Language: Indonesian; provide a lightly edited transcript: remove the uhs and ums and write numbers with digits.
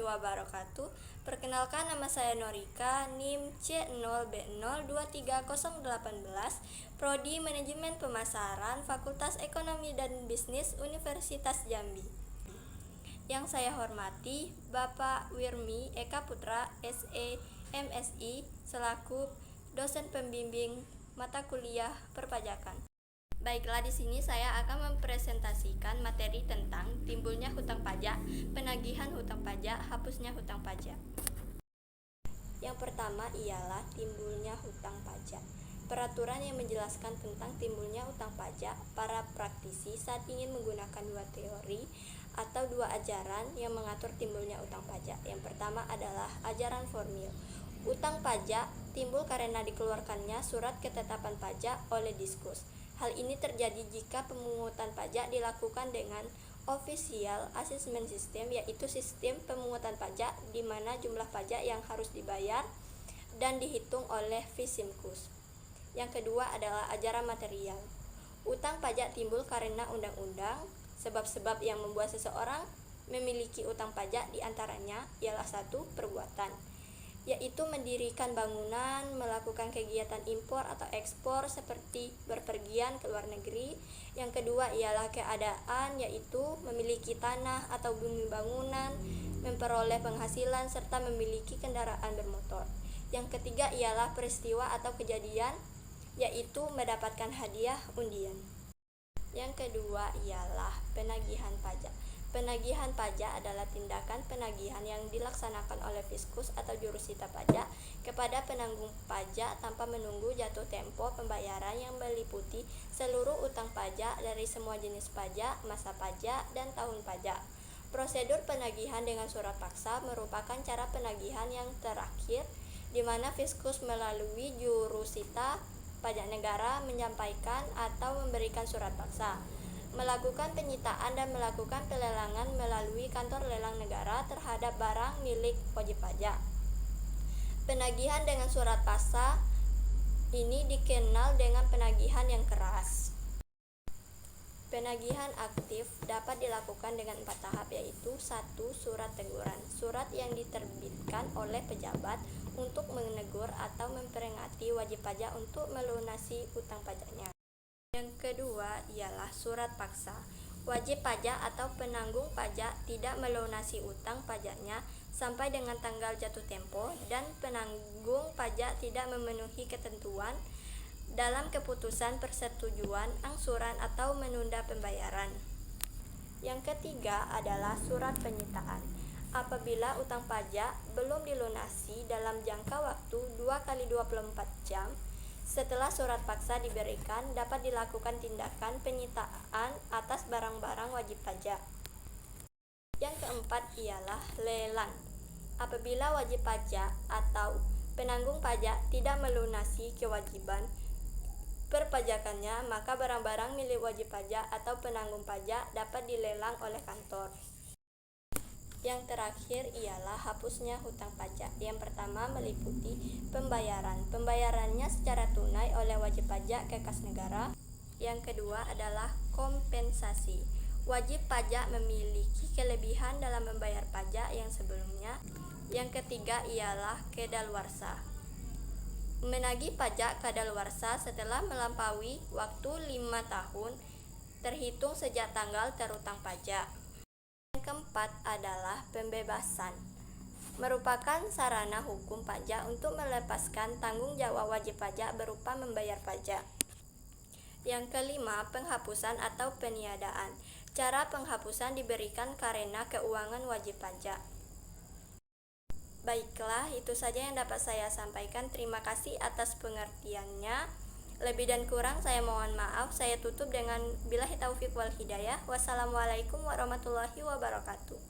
warahmatullahi wabarakatuh. Perkenalkan, nama saya Norika, NIM C0B023018, Prodi Manajemen Pemasaran, Fakultas Ekonomi dan Bisnis Universitas Jambi. Yang saya hormati Bapak Wirmi Eka Putra, SE, MSI, selaku dosen pembimbing mata kuliah perpajakan. Baiklah, di sini saya akan mempresentasikan materi tentang timbulnya hutang pajak, penagihan hutang pajak, hapusnya hutang pajak. Yang pertama ialah timbulnya hutang pajak. Peraturan yang menjelaskan tentang timbulnya hutang pajak, para praktisi saat ingin menggunakan dua teori atau dua ajaran yang mengatur timbulnya hutang pajak. Yang pertama adalah ajaran formil. Hutang pajak timbul karena dikeluarkannya surat ketetapan pajak oleh Diskus. Hal ini terjadi jika pemungutan pajak dilakukan dengan Official Assessment System, yaitu sistem pemungutan pajak di mana jumlah pajak yang harus dibayar dan dihitung oleh Fisimkus. Yang kedua adalah ajaran material. Utang pajak timbul karena undang-undang. Sebab-sebab yang membuat seseorang memiliki utang pajak diantaranya ialah satu, perbuatan, yaitu mendirikan bangunan, melakukan kegiatan impor atau ekspor seperti berpergian ke luar negeri. Yang kedua ialah keadaan, yaitu memiliki tanah atau bumi bangunan, memperoleh penghasilan, serta memiliki kendaraan bermotor. Yang ketiga ialah peristiwa atau kejadian, yaitu mendapatkan hadiah undian. Yang kedua ialah penagihan pajak. Penagihan pajak adalah tindakan penagihan yang dilaksanakan oleh Fiskus atau jurusita pajak kepada penanggung pajak tanpa menunggu jatuh tempo pembayaran yang meliputi seluruh utang pajak dari semua jenis pajak, masa pajak, dan tahun pajak. Prosedur penagihan dengan surat paksa merupakan cara penagihan yang terakhir di mana Fiskus melalui jurusita pajak negara menyampaikan atau memberikan surat paksa, melakukan penyitaan dan melakukan pelelangan melalui kantor lelang negara terhadap barang milik wajib pajak. Penagihan dengan surat paksa ini dikenal dengan penagihan yang keras. Penagihan aktif dapat dilakukan dengan 4 tahap, yaitu 1. Surat teguran. Surat yang diterbitkan oleh pejabat untuk menegur atau memperingati wajib pajak untuk melunasi utang pajaknya. Yang kedua ialah surat paksa. Wajib pajak atau penanggung pajak tidak melunasi utang pajaknya sampai dengan tanggal jatuh tempo dan penanggung pajak tidak memenuhi ketentuan dalam keputusan persetujuan angsuran atau menunda pembayaran. Yang ketiga adalah surat penyitaan. Apabila utang pajak belum dilunasi dalam jangka waktu 2x24 jam setelah surat paksa diberikan, dapat dilakukan tindakan penyitaan atas barang-barang wajib pajak. Yang keempat ialah lelang. Apabila wajib pajak atau penanggung pajak tidak melunasi kewajiban perpajakannya, maka barang-barang milik wajib pajak atau penanggung pajak dapat dilelang oleh kantor. Yang terakhir ialah hapusnya hutang pajak. Yang pertama meliputi pembayaran. Pembayarannya secara tunai oleh wajib pajak ke kas negara. Yang kedua adalah kompensasi. Wajib pajak memiliki kelebihan dalam membayar pajak yang sebelumnya. Yang ketiga ialah kedaluarsa. Menagih pajak kadaluarsa setelah melampaui waktu 5 tahun terhitung sejak tanggal terutang pajak. Yang keempat adalah pembebasan. Merupakan sarana hukum pajak untuk melepaskan tanggung jawab wajib pajak berupa membayar pajak. Yang kelima, penghapusan atau peniadaan. Cara penghapusan diberikan karena keuangan wajib pajak. Baiklah, itu saja yang dapat saya sampaikan. Terima kasih atas pengertiannya. Lebih dan kurang saya mohon maaf. Saya tutup dengan billahi taufiq wal hidayah. Wassalamualaikum warahmatullahi wabarakatuh.